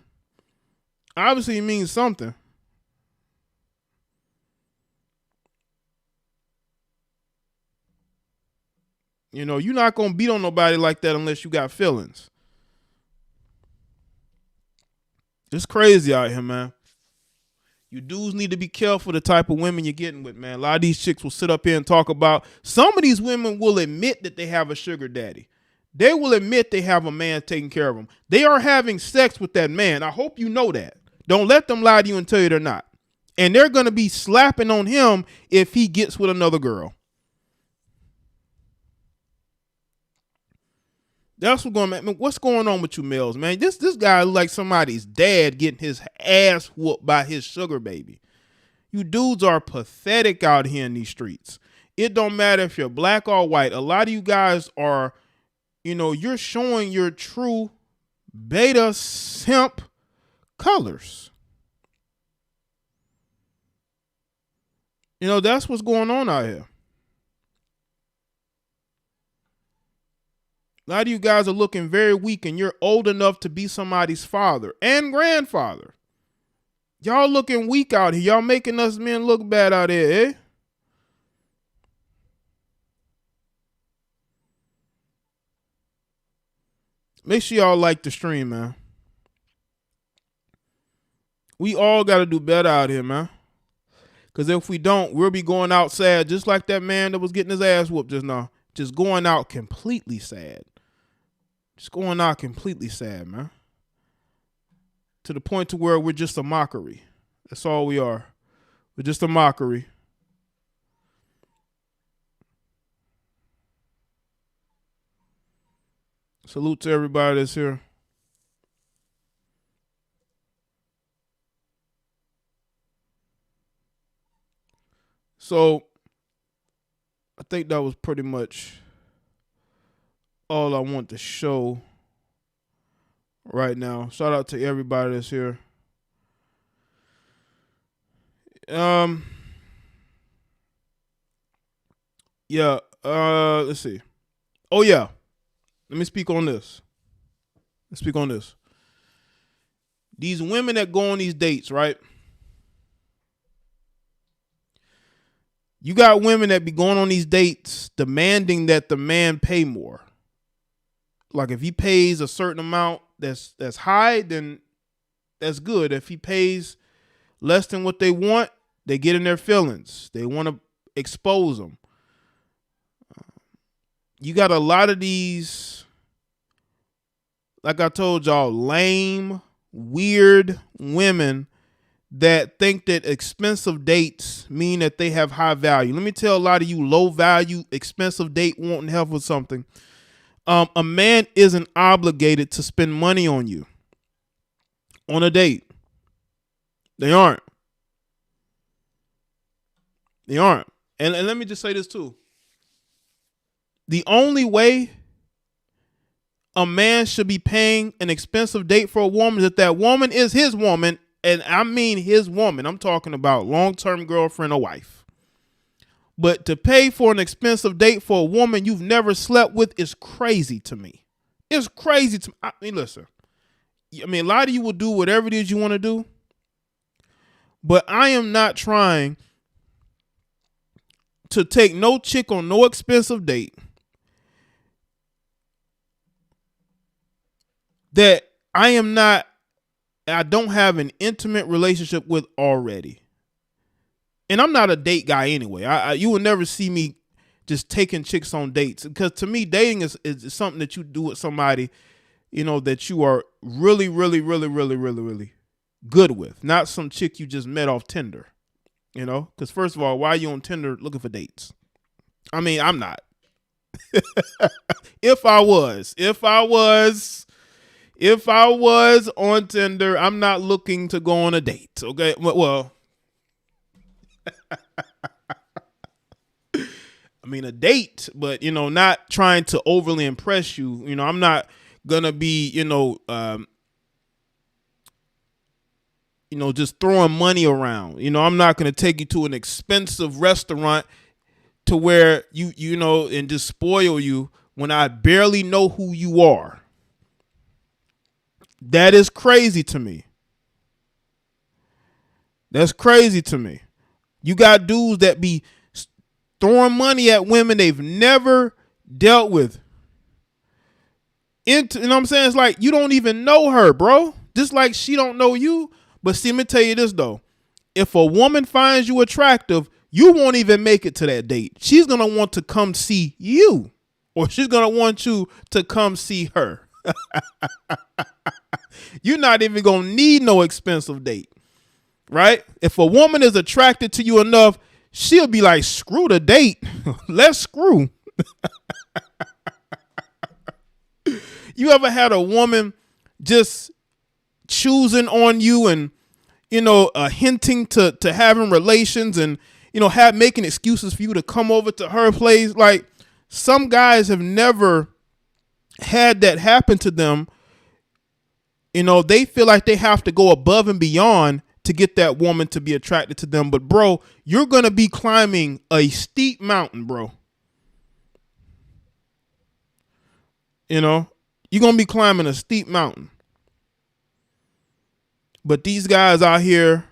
You know, you're not going to beat on nobody like that unless you got feelings. It's crazy out here, man. You dudes need to be careful the type of women you're getting with, man. A lot of these chicks will sit up here and talk about, some of these women will admit that they have a sugar daddy. They will admit they have a man taking care of them. They are having sex with that man. I hope you know that. Don't let them lie to you and tell you they're not. And they're going to be slapping on him if he gets with another girl. That's what's going on with you males, man. This guy look like somebody's dad getting his ass whooped by his sugar baby. You dudes are pathetic out here in these streets. It don't matter if you're black or white. A lot of you guys are, you're showing your true beta simp colors. That's what's going on out here. A lot of you guys are looking very weak and you're old enough to be somebody's father and grandfather. Y'all looking weak out here. Y'all making us men look bad out here, eh? Make sure y'all like the stream, man. We all got to do better out here, man. Because if we don't, we'll be going out sad, just like that man that was getting his ass whooped just now. Just going out completely sad. Just going out completely sad, man. To the point to where we're just a mockery. That's all we are. We're just a mockery. Salute to everybody that's here. So, I think that was pretty much all I want to show right now. Shout out to everybody that's here. Yeah. Let's see. Oh yeah. Let me speak on this. Let's speak on this. These women that go on these dates, right? You got women that be going on these dates demanding that the man pay more. Like if he pays a certain amount that's high, then that's good. If he pays less than what they want, they get in their feelings. They want to expose them. You got a lot of these, like I told y'all, lame, weird women that think that expensive dates mean that they have high value. Let me tell a lot of you low value, expensive date wanting help with something. A man isn't obligated to spend money on you on a date. They aren't. They aren't. And let me just say this too. The only way a man should be paying an expensive date for a woman is if that woman is his woman. And I mean his woman. I'm talking about long-term girlfriend or wife. But to pay for an expensive date for a woman you've never slept with is crazy to me. It's crazy to me. I mean, listen. I mean, a lot of you will do whatever it is you want to do. But I am not trying to take no chick on no expensive date that I don't have an intimate relationship with already. And I'm not a date guy anyway. You will never see me just taking chicks on dates, because to me, dating is something that you do with somebody, you know, that you are really, really, really, really, really, really good with. Not some chick you just met off Tinder, you know, because first of all, why are you on Tinder looking for dates? I mean, I'm not. If I was on Tinder, I'm not looking to go on a date. Okay. Well, I mean, a date, but, you know, not trying to overly impress you. You know, I'm not going to be, just throwing money around. You know, I'm not going to take you to an expensive restaurant to where you know, and just spoil you when I barely know who you are. That is crazy to me. That's crazy to me. You got dudes that be throwing money at women they've never dealt with. You know what I'm saying? It's like you don't even know her, bro. Just like she don't know you. But see, let me tell you this, though. If a woman finds you attractive, you won't even make it to that date. She's going to want to come see you. Or she's going to want you to come see her. You're not even going to need no expensive date. Right? If a woman is attracted to you enough, she'll be like, screw the date. Let's screw. You ever had a woman just choosing on you and, you know, hinting to having relations and, you know, making excuses for you to come over to her place? Like, some guys have never had that happen to them. You know, they feel like they have to go above and beyond to get that woman to be attracted to them. But bro, you're going to be climbing a steep mountain, bro. You know, you're going to be climbing a steep mountain. But these guys out here,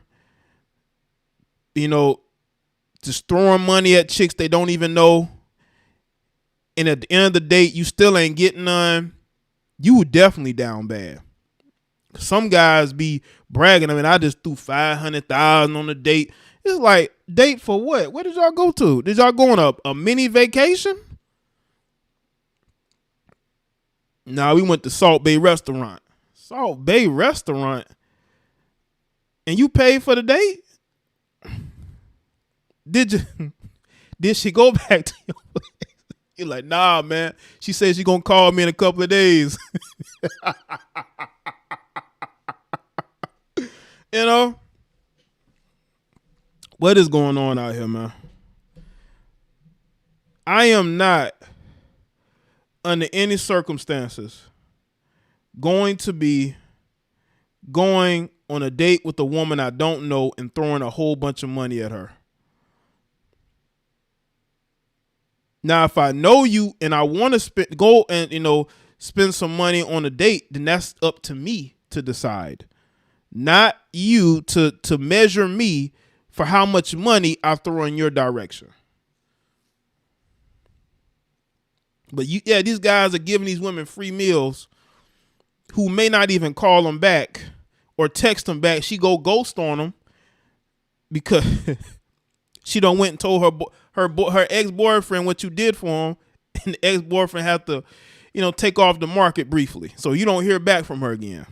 you know, just throwing money at chicks they don't even know. And at the end of the date, you still ain't getting none. You were definitely down bad. Some guys be bragging. I mean, I just threw $500,000 on a date. It's like, date for what? Where did y'all go to? Did y'all go on a mini vacation? Nah, we went to Salt Bay Restaurant. Salt Bay Restaurant? And you paid for the date? Did she go back to your place? You're like, nah, man. She said she gonna call me in a couple of days. You know? What is going on out here, man? I am not, under any circumstances, going to be going on a date with a woman I don't know and throwing a whole bunch of money at her. Now, if I know you and I want to go and spend some money on a date, then that's up to me to decide, not you to measure me for how much money I throw in your direction. But these guys are giving these women free meals who may not even call them back or text them back. She go ghost on them because she done went and told her ex-boyfriend what you did for him, and the ex-boyfriend had to, take off the market briefly. So you don't hear back from her again.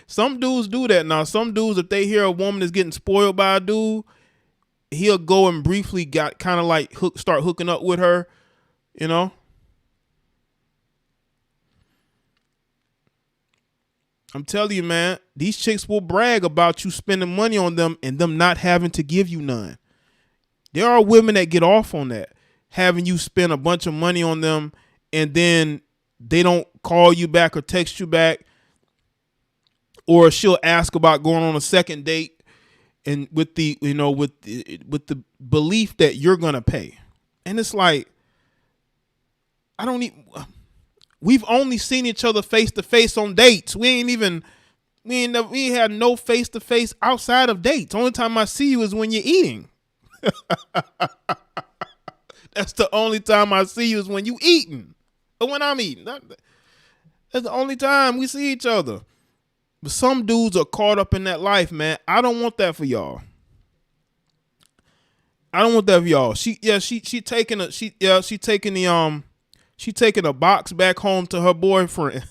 Some dudes do that now. Some dudes, if they hear a woman is getting spoiled by a dude, he'll go and briefly start hooking up with her, I'm telling you, man, these chicks will brag about you spending money on them and them not having to give you none. There are women that get off on that, having you spend a bunch of money on them and then they don't call you back or text you back, or she'll ask about going on a second date and with the belief that you're gonna pay. And it's like, we've only seen each other face to face on dates. We ain't had no face to face outside of dates. Only time I see you is when you're eating. That's the only time I see you is when you eating or when I'm eating. That's the only time we see each other. But some dudes are caught up in that life, man. I don't want that for y'all. She taking a box back home to her boyfriend.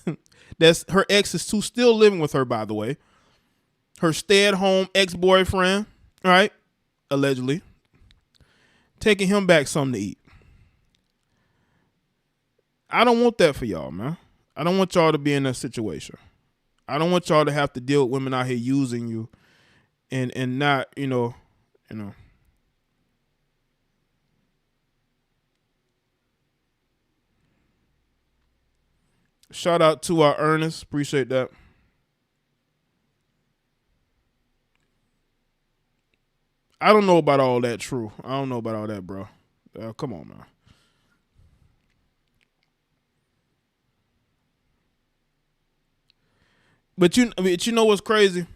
That's her ex is still living with her, by the way. Her stay-at-home ex-boyfriend, right? Allegedly. Taking him back something to eat. I don't want that for y'all, man. I don't want y'all to be in that situation. I don't want y'all to have to deal with women out here using you and not, Shout out to our Ernest. Appreciate that. I don't know about all that, true. I don't know about all that, bro. Come on, man. But you know what's crazy?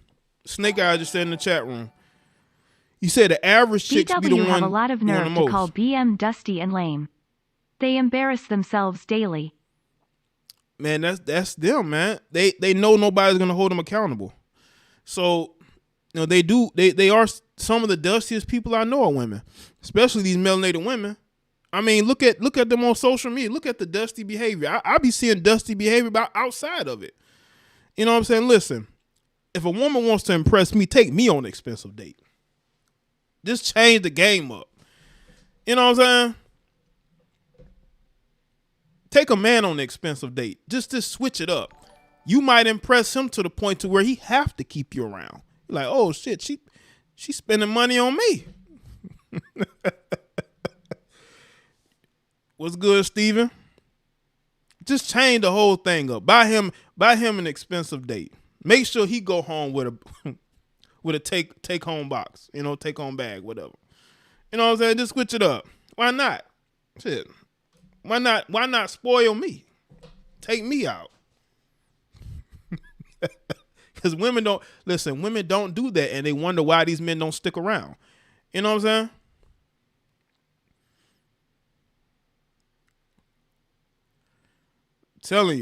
Snake Eye just said in the chat room. You said the average chicks be the one have a lot of nerve to call most. BM dusty and lame. They embarrass themselves daily. Man, that's them, man. They know nobody's gonna hold them accountable. So, they are some of the dustiest people I know are women, especially these melanated women. I mean, look at them on social media. Look at the dusty behavior. I be seeing dusty behavior outside of it. You know what I'm saying? Listen, if a woman wants to impress me, take me on an expensive date. Just change the game up. You know what I'm saying? Take a man on an expensive date. Just to switch it up. You might impress him to the point to where he have to keep you around. You're like, oh shit, she's spending money on me. What's good, Steven? Just change the whole thing up. Buy him an expensive date. Make sure he go home with a take home box, take home bag, whatever. You know what I'm saying? Just switch it up. Why not? Shit. Why not spoil me? Take me out. Because women don't do that, and they wonder why these men don't stick around. You know what I'm saying? Telling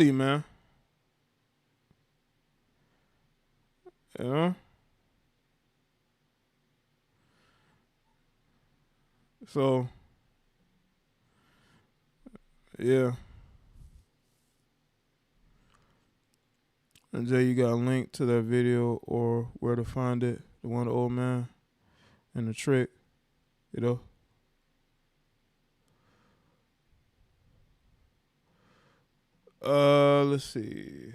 you, man. Yeah. So, yeah. And Jay, you got a link to that video or where to find it? The one old man and the trick, Let's see.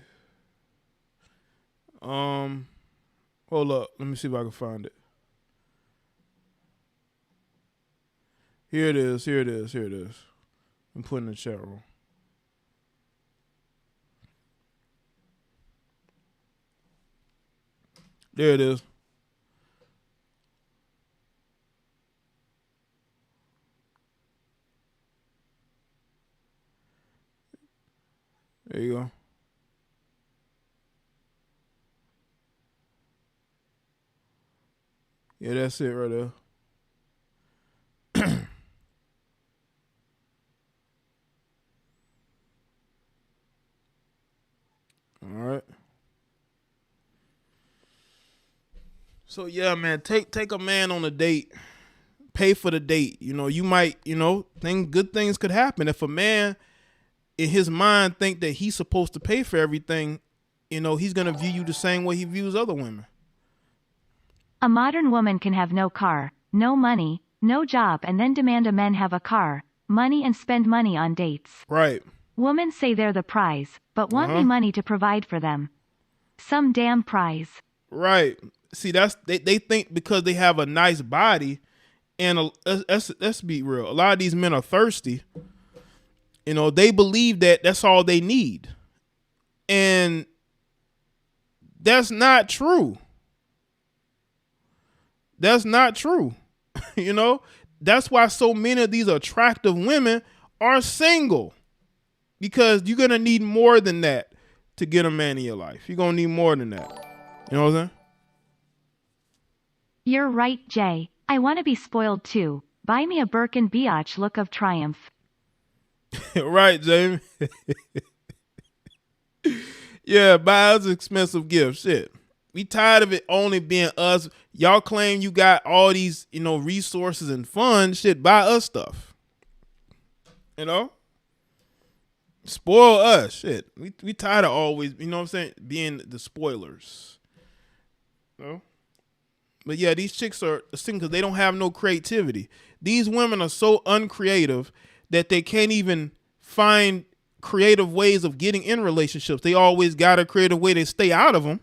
Hold up. Let me see if I can find it. Here it is. I'm putting in the chat room. There it is. There you go. Yeah, that's it right there. All right. So yeah, man, take a man on a date. Pay for the date. You know, you might, good things could happen if a man in his mind think that he's supposed to pay for everything. He's gonna view you the same way he views other women. A modern woman can have no car, no money, no job, and then demand a man have a car, money, and spend money on dates. Right. Women say they're the prize, but want me money to provide for them. Some damn prize. Right. See, they think because they have a nice body, and let's be real. A lot of these men are thirsty. They believe that that's all they need, and that's not true. That's not true. That's why so many of these attractive women are single, because you're going to need more than that to get a man in your life. You're going to need more than that. You know what I'm saying? You're right, Jay. I want to be spoiled too. Buy me a Birkin biatch look of triumph. Right, Jamie. Yeah, buy us expensive gifts. Shit. We tired of it only being us. Y'all claim you got all these, resources and fun. Shit, buy us stuff. Spoil us. Shit. We tired of always, being the spoilers. But yeah, these chicks are single because they don't have no creativity. These women are so uncreative that they can't even find creative ways of getting in relationships. They always got a creative way to stay out of them.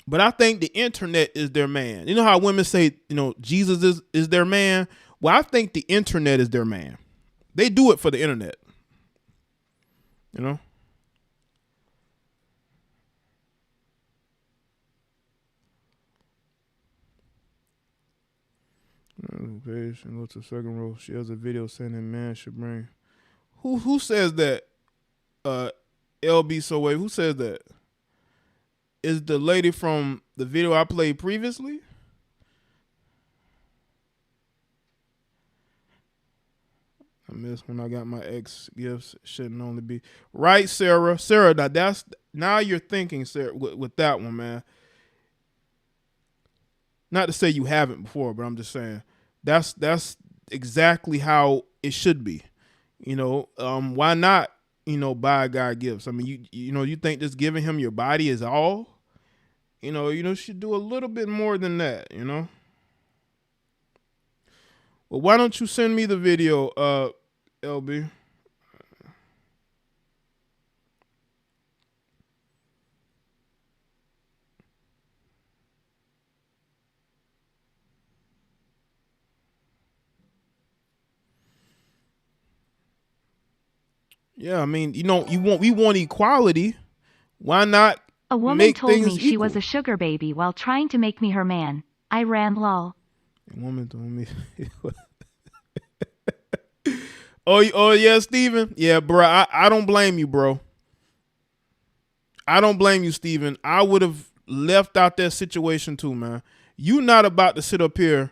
But I think the internet is their man. You know how women say, Jesus is their man? Well, I think the internet is their man. They do it for the internet. Page and go to the second row. She has a video saying that man should bring. Who says that? LB so wait, who says that? Is the lady from the video I played previously? I missed when I got my ex gifts. Shouldn't only be right, Sarah. Sarah, now you're thinking, Sarah, with that one, man. Not to say you haven't before, but I'm just saying that's exactly how it should be. Why not? Buy a guy gifts. I mean, you think just giving him your body is all? You should do a little bit more than that. Well, why don't you send me the video, LB? Yeah, I mean, we want equality. Why not? A woman told me she was a sugar baby while trying to make me her man. I ran lol. A woman told me. Oh yeah, Steven. Yeah, bro. I don't blame you, bro. I don't blame you, Steven. I would have left out that situation too, man. You not about to sit up here.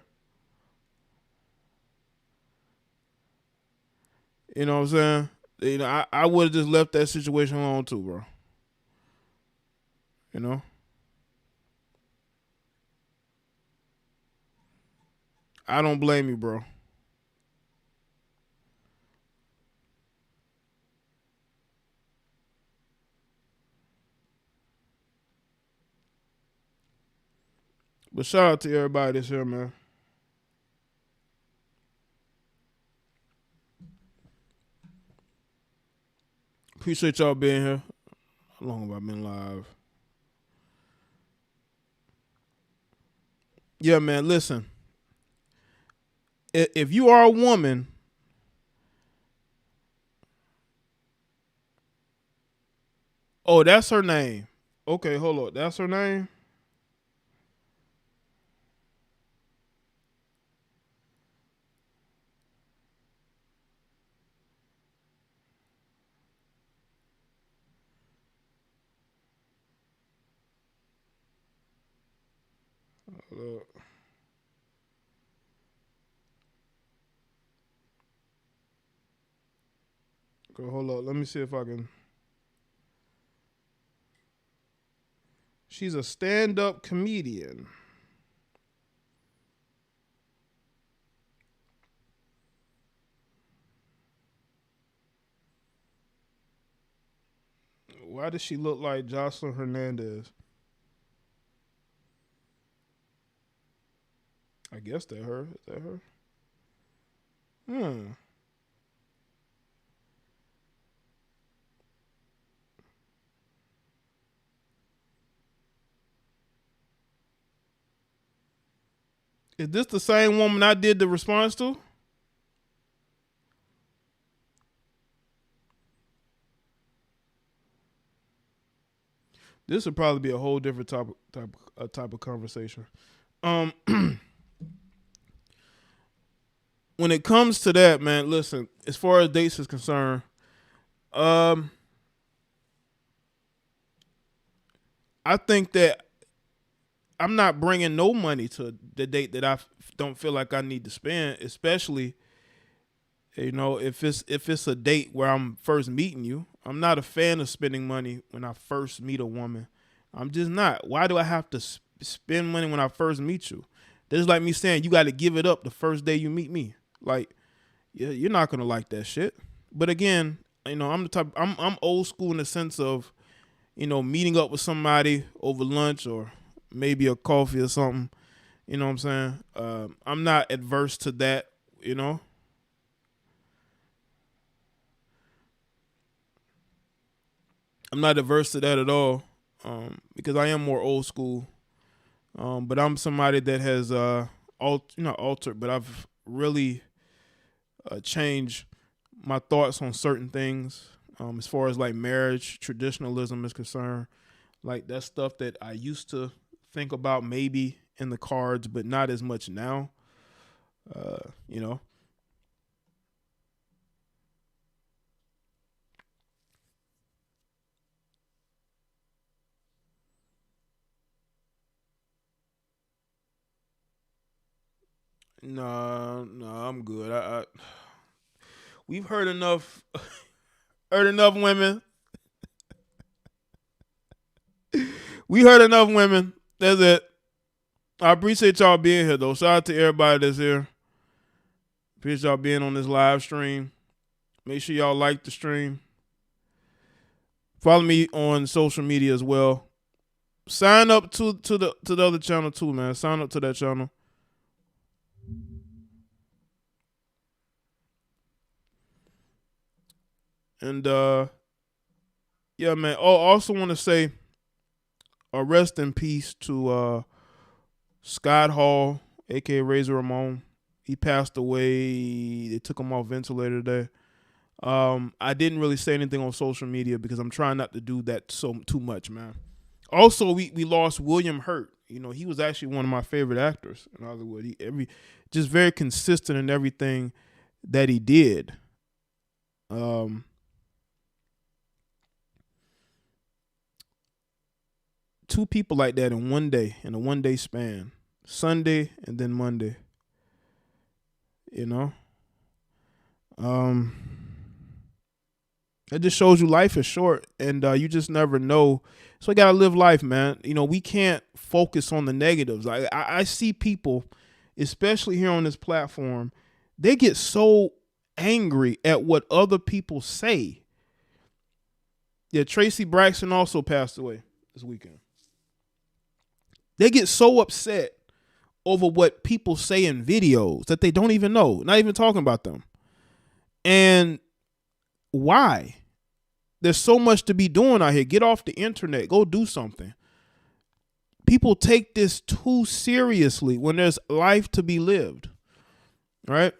You know what I'm saying? I would have just left that situation alone too, bro. I don't blame you, bro. But shout out to everybody that's here, man. Appreciate y'all being here. How long have I been live? Yeah, man, listen. If you are a woman, oh, that's her name. Okay, hold on. That's her name? Go, hold up. Let me see if I can. She's a stand-up comedian. Why does she look like Jocelyn Hernandez? I guess that her. Is that her? Is this the same woman I did the response to? This would probably be a whole different type of conversation. When it comes to that, man, listen. As far as dates is concerned, I think that I'm not bringing no money to the date that I don't feel like I need to spend, especially, if it's a date where I'm first meeting you. I'm not a fan of spending money when I first meet a woman. I'm just not. Why do I have to spend money when I first meet you? That's like me saying you got to give it up the first day you meet me. Like, yeah, you're not gonna like that shit. But again, I'm the type. I'm old school in the sense of, meeting up with somebody over lunch or maybe a coffee or something. You know what I'm saying? I'm not adverse to that. I'm not averse to that at all, because I am more old school. But I'm somebody that has altered, but I've really changed my thoughts on certain things. As far as like marriage, traditionalism is concerned, like that's stuff that I used to think about maybe in the cards, but not as much now. No, I'm good. We've heard enough women. We heard enough women. That's it. I appreciate y'all being here though. Shout out to everybody that's here. Appreciate y'all being on this live stream. Make sure y'all like the stream. Follow me on social media as well. Sign up to the other channel too, man. Sign up to that channel. And yeah, man. Oh, I also want to say a rest in peace to Scott Hall, aka Razor Ramon. He passed away. They took him off ventilator today. I didn't really say anything on social media because I'm trying not to do that too much, man. Also, we lost William Hurt. He was actually one of my favorite actors in Hollywood. Just very consistent in everything that he did. Two people like that in one day, in a 1 day span. Sunday and then Monday. It just shows you life is short and you just never know. So you got to live life, man. We can't focus on the negatives. I see people, especially here on this platform, they get so angry at what other people say. Yeah, Tracy Braxton also passed away this weekend. They get so upset over what people say in videos that they don't even know, not even talking about them. And why? There's so much to be doing out here. Get off the internet. Go do something. People take this too seriously when there's life to be lived. Right?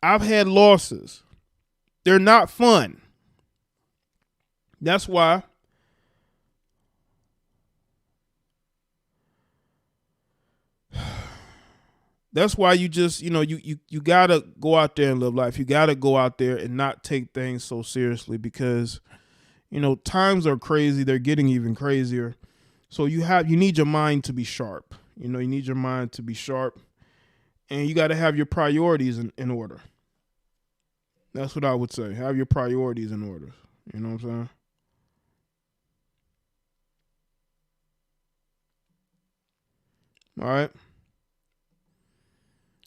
I've had losses. They're not fun. That's why you just, you got to go out there and live life. You got to go out there and not take things so seriously because, times are crazy. They're getting even crazier. So you need your mind to be sharp. You know, you need your mind to be sharp, and you got to have your priorities in order. That's what I would say. Have your priorities in order. You know what I'm saying? All right.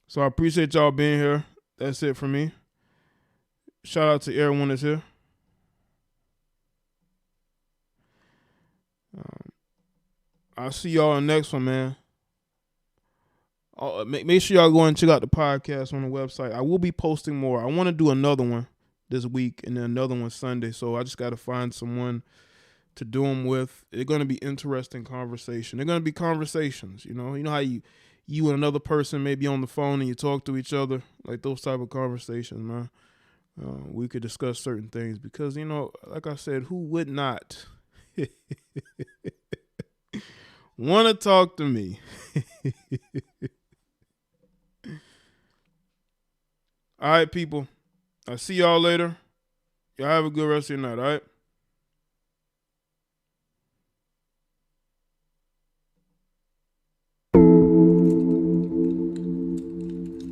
So I appreciate y'all being here. That's it for me. Shout out to everyone that's here. I'll see y'all in the next one, man. Make sure y'all go and check out the podcast on the website. I will be posting more. I want to do another one this week and then another one Sunday. So I just got to find someone to do them with. They're going to be interesting conversation. They're going to be conversations. You know how you and another person may be on the phone and you talk to each other, like those type of conversations, man. We could discuss certain things because, like I said, who would not want to talk to me? All right, people. I'll see y'all later. Y'all have a good rest of your night, all right?